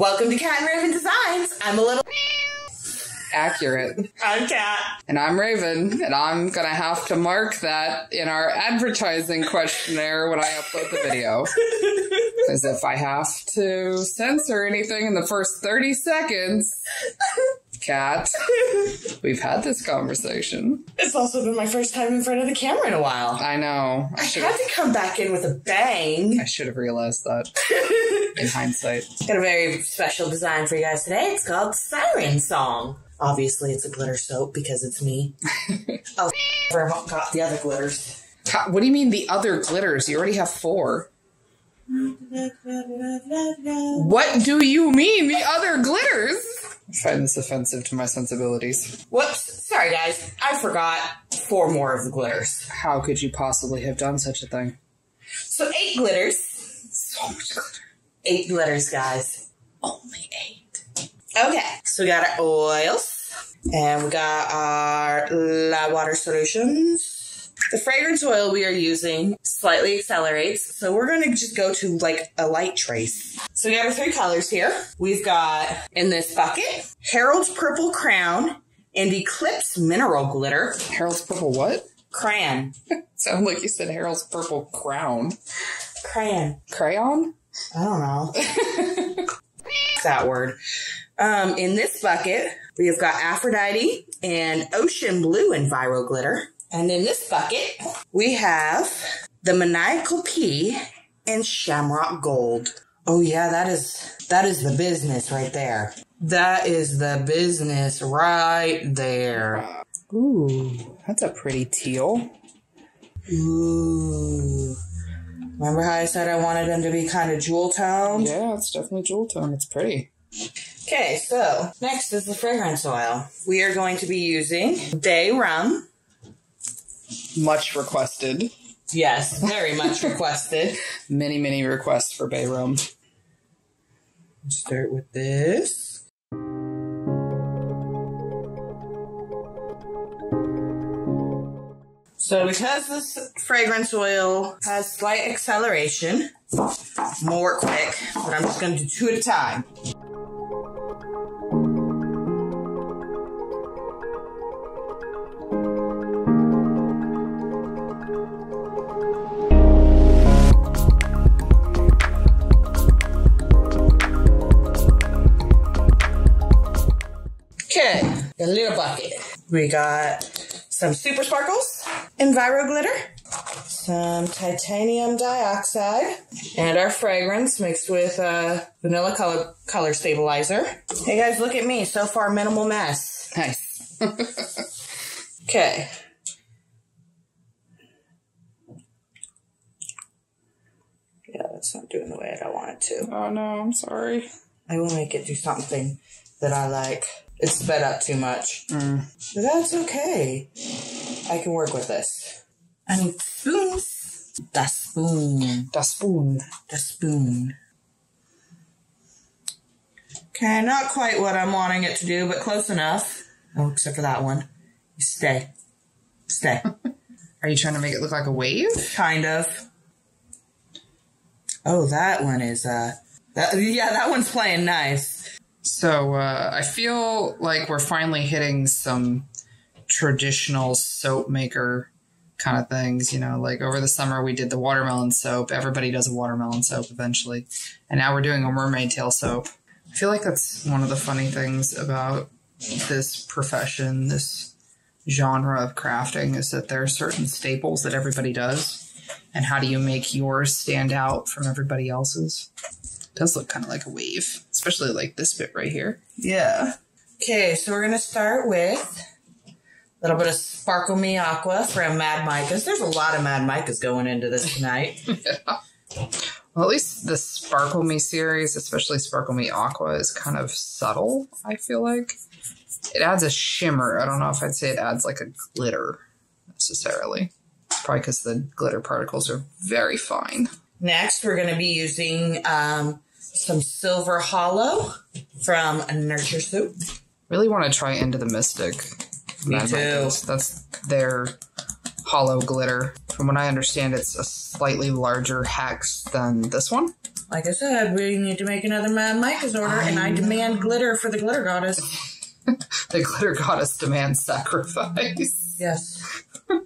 Welcome to Cat and Raven Designs. I'm a little accurate. I'm Cat. And I'm Raven, and I'm going to have to mark that in our advertising questionnaire when I upload the video. Because if I have to censor anything in the first 30 seconds, Cat, we've had this conversation. It's also been my first time in front of the camera in a while. I know. I had to come back in with a bang. I should have realized that in hindsight. Got a very special design for you guys today. It's called Siren Song. Obviously, it's a glitter soap because it's me. Oh, I got the other glitters. What do you mean the other glitters? You already have 4. What do you mean the other glitters? I find this offensive to my sensibilities. Whoops. Sorry, guys. I forgot 4 more of the glitters. How could you possibly have done such a thing? So 8 glitters. So much glitter. 8 glitters, guys. Only 8. Okay. So we got our oils. And we got our light water solutions. The fragrance oil we are using slightly accelerates. So we're going to just go to like a light trace. So we got our 3 colors here. We've got, in this bucket, Harold's Purple Crown and Eclipse Mineral Glitter. Harold's Purple what? Crayon. Sounded like you said Harold's Purple Crown. Crayon. Crayon? I don't know. That word. In this bucket, we have got Aphrodite and Ocean Blue Enviro Glitter. And in this bucket, we have the Maniacal Pea and Shamrock Gold. Oh yeah, that is the business right there. That is the business right there. Ooh, that's a pretty teal. Ooh. Remember how I said I wanted them to be kind of jewel toned? Yeah, it's definitely jewel tone. It's pretty. Okay, so next is the fragrance oil. We are going to be using Bay Rum. Much requested. Yes, very much requested. Many, many requests for Bay Rum. Start with this. So because this fragrance oil has slight acceleration, more quick, but I'm just going to do 2 at a time. Okay, a little bucket. We got some Super Sparkles, Enviro Glitter, some titanium dioxide, and our fragrance mixed with vanilla color stabilizer. Hey guys, look at me. So far, minimal mess. Nice. Okay. Yeah, that's not doing the way I want it to. Oh no, I'm sorry. I will make it do something that I like. It's sped up too much. But that's okay. I can work with this. I need spoons. The spoon. The spoon. The spoon. Okay, not quite what I'm wanting it to do, but close enough. Oh, except for that one. You stay. Stay. Are you trying to make it look like a wave? Kind of. Oh, that one is, that one's playing nice. So, I feel like we're finally hitting some traditional soap maker kind of things, you know, like over the summer we did the watermelon soap. Everybody does a watermelon soap eventually. And now we're doing a mermaid tail soap. I feel like that's one of the funny things about this profession, this genre of crafting, is that there are certain staples that everybody does. And how do you make yours stand out from everybody else's? It does look kind of like a wave, especially like this bit right here. Yeah. Okay, so we're going to start with a little bit of Sparkle Me Aqua from Mad Micas. There's a lot of Mad Micas going into this tonight. Yeah. Well, at least the Sparkle Me series, especially Sparkle Me Aqua, is kind of subtle, I feel like. It adds a shimmer. I don't know if I'd say it adds like a glitter necessarily. Probably because the glitter particles are very fine. Next, we're going to be using some Silver Hollow from Nurture Soup. Really want to try Into the Mystic. Me too. That's their hollow glitter. From what I understand, it's a slightly larger hex than this one. Like I said, we need to make another Mad Micah's order, and I demand glitter for the glitter goddess. The glitter goddess demands sacrifice. Yes. I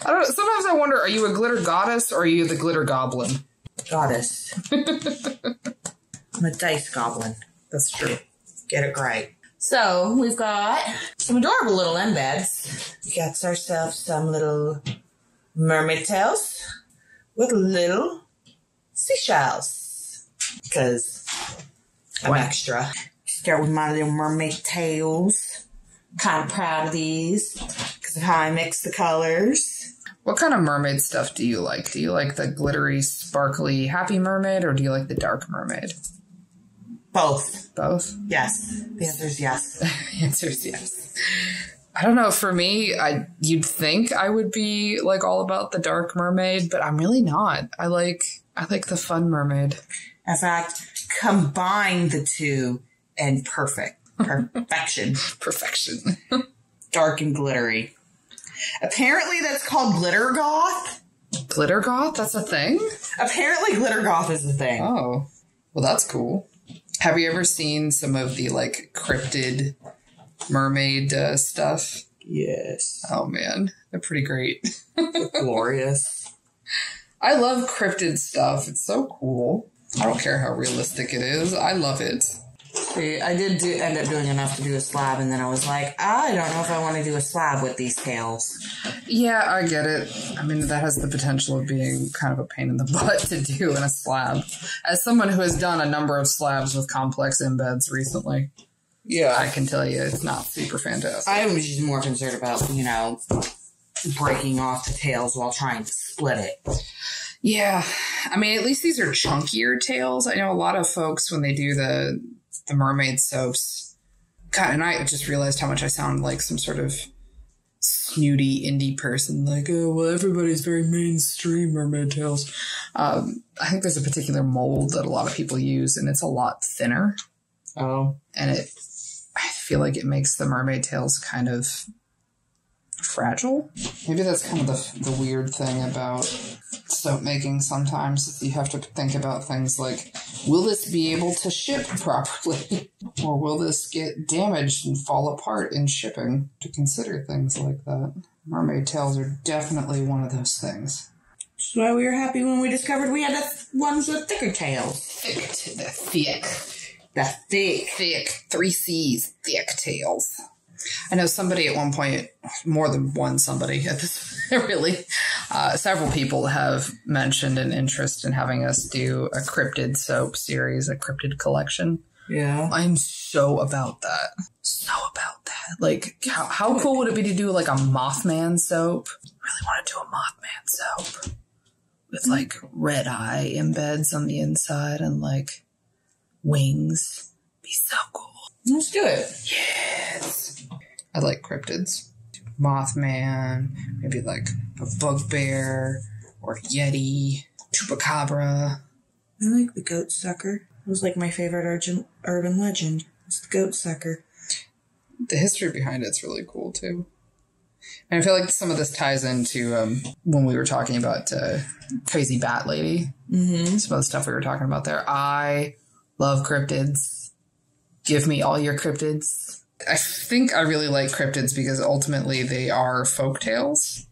don't. Sometimes I wonder: are you a glitter goddess or are you the glitter goblin? Goddess. I'm a dice goblin. That's true. Get it right. So we've got some adorable little embeds. We got ourselves some little mermaid tails with little seashells. Because I'm extra. Start with my little mermaid tails. Kind of proud of these because of how I mix the colors. What kind of mermaid stuff do you like? Do you like the glittery, sparkly, happy mermaid, or do you like the dark mermaid? Both. Both? Yes. The answer is yes. The answer is yes. I don't know. For me, you'd think I would be like all about the dark mermaid, but I'm really not. I like the fun mermaid. In fact, combine the two and perfection. Perfection. Dark and glittery. Apparently that's called glitter goth. Glitter goth? That's a thing? Apparently glitter goth is a thing. Oh. Well, that's cool. Have you ever seen some of the, like, cryptid mermaid stuff? Yes. Oh, man. They're pretty great. Glorious. I love cryptid stuff. It's so cool. I don't care how realistic it is. I love it. See, I did end up doing enough to do a slab, and then I was like, I don't know if I want to do a slab with these tails. Yeah, I get it. I mean, that has the potential of being kind of a pain in the butt to do in a slab. As someone who has done a number of slabs with complex embeds recently, yeah, I can tell you it's not super fantastic. I was just more concerned about, breaking off the tails while trying to split it. Yeah. I mean, at least these are chunkier tails. I know a lot of folks, when they do the mermaid soaps. God, and I just realized how much I sound like some sort of snooty indie person. Like, oh, well, everybody's very mainstream mermaid tails. I think there's a particular mold that a lot of people use, and it's a lot thinner. Oh. And I feel like it makes the mermaid tails kind of fragile. Maybe that's kind of the weird thing about soap making sometimes, is you have to think about things like, will this be able to ship properly? Or will this get damaged and fall apart in shipping? To consider things like that. Mermaid tails are definitely one of those things. That's why we were happy when we discovered we had ones with thicker tails. Thick. The thick. Thick. 3 C's. Thick tails. I know somebody at one point, more than one somebody at this, really, several people have mentioned an interest in having us do a cryptid soap series, a cryptid collection. Yeah. I'm so about that. Like, how cool would it be to do like a Mothman soap? Really want to do a Mothman soap with like red eye embeds on the inside and like wings. Be so cool. Let's do it. Yes. I like cryptids. Mothman, maybe like a bugbear or yeti, chupacabra. I like the goat sucker. It was like my favorite urban legend. It's the goat sucker. The history behind it's really cool too. And I feel like some of this ties into when we were talking about Crazy Bat Lady. Mm-hmm. Some of the stuff we were talking about there. I love cryptids. Give me all your cryptids. I think I really like cryptids because ultimately they are folktales,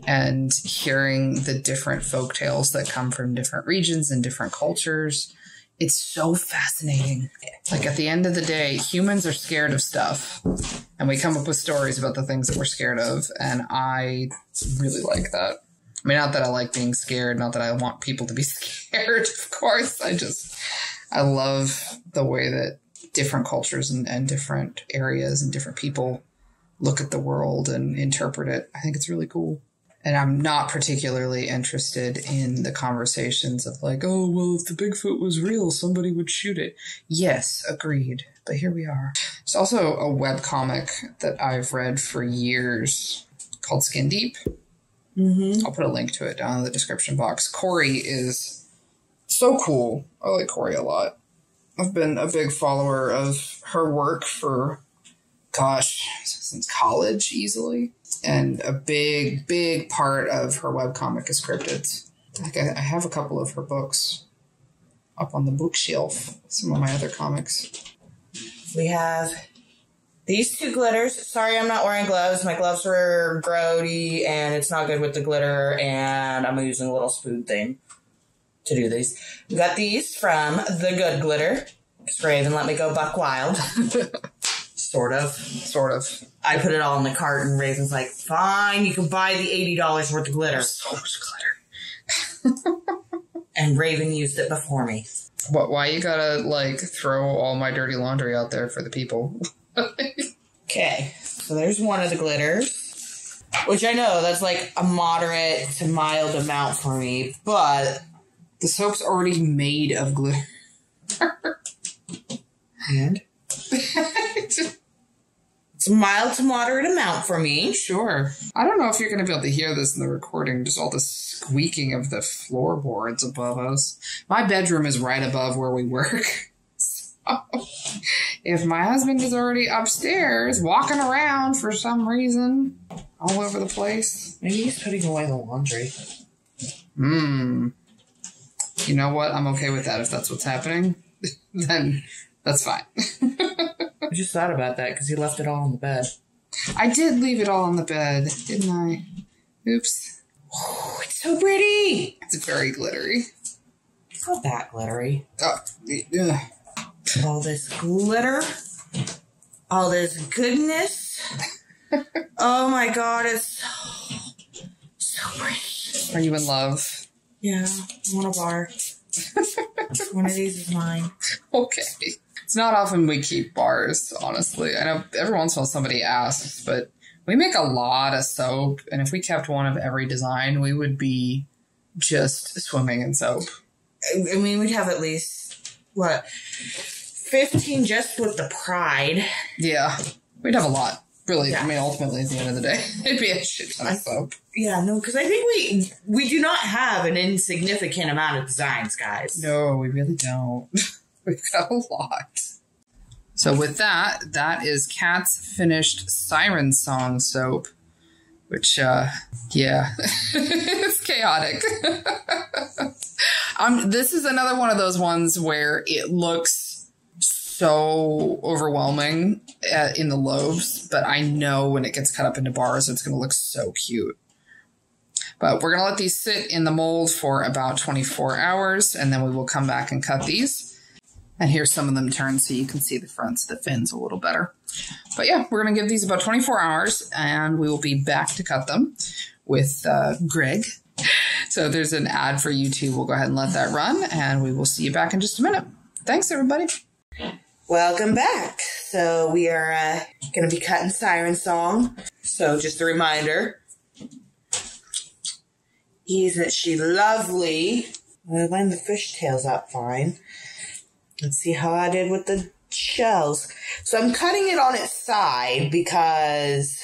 and hearing the different folktales that come from different regions and different cultures, it's so fascinating. Like at the end of the day, humans are scared of stuff, and we come up with stories about the things that we're scared of, and I really like that. I mean, not that I like being scared, not that I want people to be scared, of course. I love the way that different cultures and different areas and different people look at the world and interpret it. I think it's really cool. And I'm not particularly interested in the conversations of like, oh, well, if the Bigfoot was real, somebody would shoot it. Yes, agreed. But here we are. There's also a webcomic that I've read for years called Skin Deep. Mm-hmm. I'll put a link to it down in the description box. Kory is so cool. I like Kory a lot. I've been a big follower of her work for, since college easily. And a big, big part of her webcomic is cryptids. I have a couple of her books up on the bookshelf. Some of my other comics. We have these 2 glitters. Sorry, I'm not wearing gloves. My gloves were grody, and it's not good with the glitter, and I'm using a little spoon thing to do these. We got these from The Good Glitter. Because Raven let me go buck wild. Sort of. I put it all in the cart, and Raven's like, fine, you can buy the $80 worth of glitter. So much glitter. And Raven used it before me. What? Why you gotta, like, throw all my dirty laundry out there for the people? Okay, so there's one of the glitters. Which I know, that's like a moderate to mild amount for me, but... The soap's already made of glitter. And? It's a mild to moderate amount for me. Sure. I don't know if you're going to be able to hear this in the recording, just all the squeaking of the floorboards above us. My bedroom is right above where we work. So if my husband is already upstairs walking around for some reason all over the place. Maybe he's putting away the laundry. You know what? I'm okay with that. If that's what's happening, then that's fine. I just thought about that because he left it all on the bed. I did leave it all on the bed, didn't I? Oops. Oh, it's so pretty. It's very glittery. It's not that glittery. Oh, yeah. All this glitter. All this goodness. Oh my God, it's so pretty. Are you in love? Yeah, I want a bar. One of these is mine. Okay. It's not often we keep bars, honestly. I know every once in a while somebody asks, but we make a lot of soap, and if we kept one of every design, we would be just swimming in soap. I mean, we'd have at least, 15 just with the Pride. Yeah. We'd have a lot. Really, yeah. I mean, ultimately, at the end of the day, it'd be a shit ton of soap. Yeah, no, because I think we do not have an insignificant amount of designs, guys. No, we really don't. We've got a lot. So with that is Kat's finished Siren song soap, which, yeah, it's chaotic. This is another one of those ones where it looks so overwhelming in the lobes, but I know when it gets cut up into bars, it's going to look so cute. But we're going to let these sit in the mold for about 24 hours, and then we will come back and cut these. And here's some of them turned so you can see the fronts of the fins a little better. But yeah, we're going to give these about 24 hours, and we will be back to cut them with Greg. So there's an ad for YouTube. We'll go ahead and let that run, and we will see you back in just a minute. Thanks, everybody. Welcome back. So we are going to be cutting Siren Song. So just a reminder. Isn't she lovely? I lined the fishtails up fine. Let's see how I did with the shells. So I'm cutting it on its side because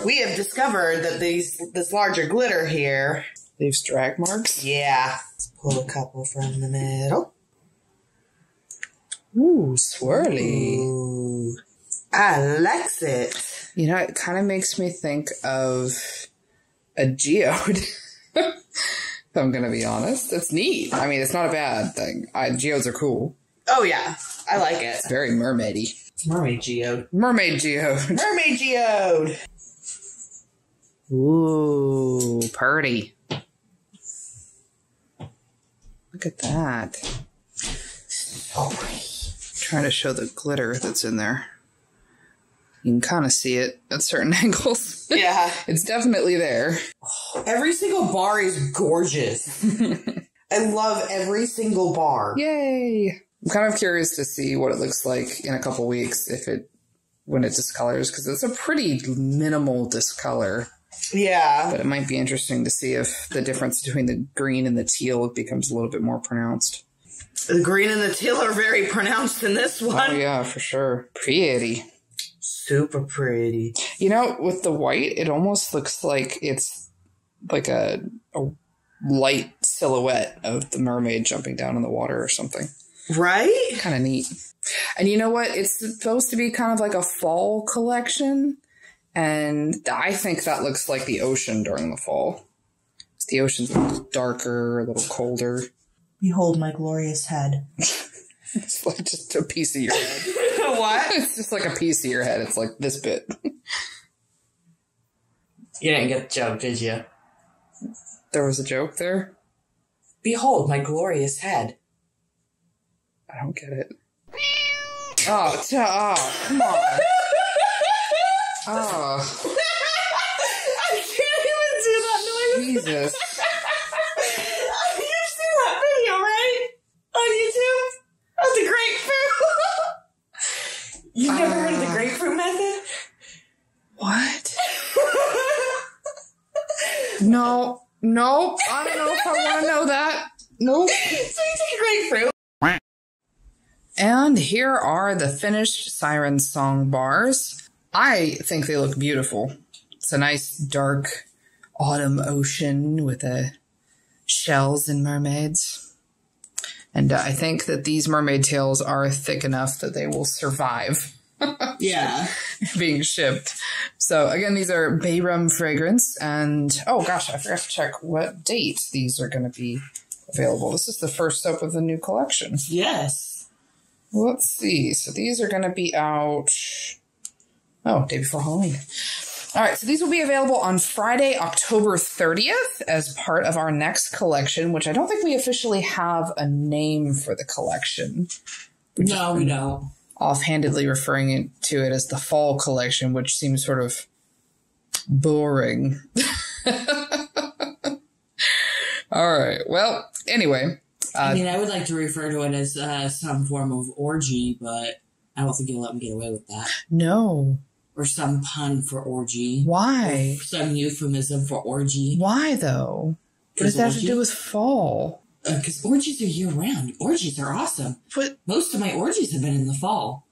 we have discovered that this larger glitter here leaves drag marks. Yeah. Let's pull a couple from the middle. Ooh, swirly. Ooh, I likes it. You know, it kind of makes me think of a geode. If I'm going to be honest. It's neat. I mean, it's not a bad thing. Geodes are cool. Oh, yeah. I like it. It's very mermaidy. Mermaid geode. Mermaid geode. Mermaid geode. Ooh, pretty. Look at that. So pretty. Trying to show the glitter that's in there. You can kind of see it at certain angles. Yeah. It's definitely there. Every single bar is gorgeous. I love every single bar. Yay. I'm kind of curious to see what it looks like in a couple weeks when it discolors, because it's a pretty minimal discolor. Yeah. But it might be interesting to see if the difference between the green and the teal becomes a little bit more pronounced. The green and the teal are very pronounced in this one. Oh, yeah, for sure. Pretty. Super pretty. You know, with the white, it almost looks like it's like a light silhouette of the mermaid jumping down in the water or something. Right? Kind of neat. And you know what? It's supposed to be kind of like a fall collection. And I think that looks like the ocean during the fall. The ocean's a little darker, a little colder. Behold my glorious head. It's like just a piece of your head. What? It's just like a piece of your head. It's like this bit. You didn't get the joke, did you? There was a joke there? Behold my glorious head. I don't get it. Oh, come on. Oh. I can't even do that noise. Jesus. You've seen that video, right? On YouTube? Of the grapefruit? You've never heard of the grapefruit method? What? No. Nope. I don't know if I want to know that. Nope. So you take a grapefruit. And here are the finished Siren song bars. I think they look beautiful. It's a nice dark autumn ocean with shells and mermaids. And I think that these mermaid tails are thick enough that they will survive. Yeah. Being shipped. So again, these are Bay Rum fragrance. And oh gosh, I forgot to check what date these are going to be available. This is the first soap of the new collection. Yes. Let's see. So these are going to be out, day before Halloween. All right. So these will be available on Friday, October 30th as part of our next collection, which I don't think we officially have a name for the collection. No, we don't. Offhandedly referring to it as the fall collection, which seems sort of boring. All right. Well, anyway. I mean, I would like to refer to it as some form of orgy, but I don't think you'll let me get away with that. No. Or some pun for orgy. Why? Or some euphemism for orgy. Why, though? What does that have to do with fall? Because orgies are year-round. Orgies are awesome. But most of my orgies have been in the fall.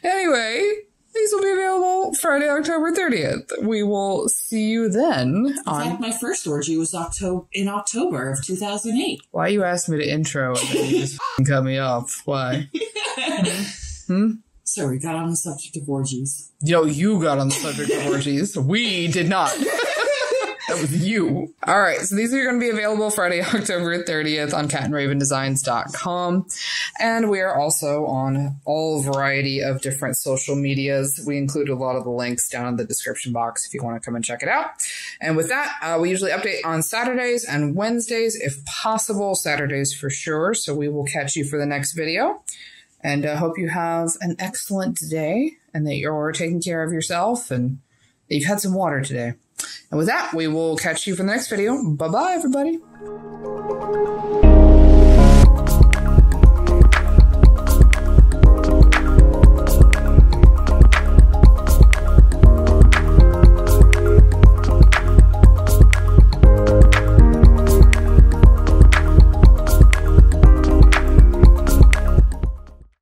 Anyway, these will be available Friday, October 30th. We will see you then. In fact, my first orgy was in October of 2008. Why you asked me to intro and then you just cut me off? Why? So we got on the subject of orgies. You got on the subject of orgies. We did not. That was you. All right. So these are going to be available Friday, October 30th on catandravendesigns.com. And we are also on all variety of different social medias. We include a lot of the links down in the description box if you want to come and check it out. And with that, we usually update on Saturdays and Wednesdays, if possible. Saturdays for sure. So we will catch you for the next video. And I hope you have an excellent day and that you're taking care of yourself and that you've had some water today. And with that, we will catch you for the next video. Bye-bye, everybody.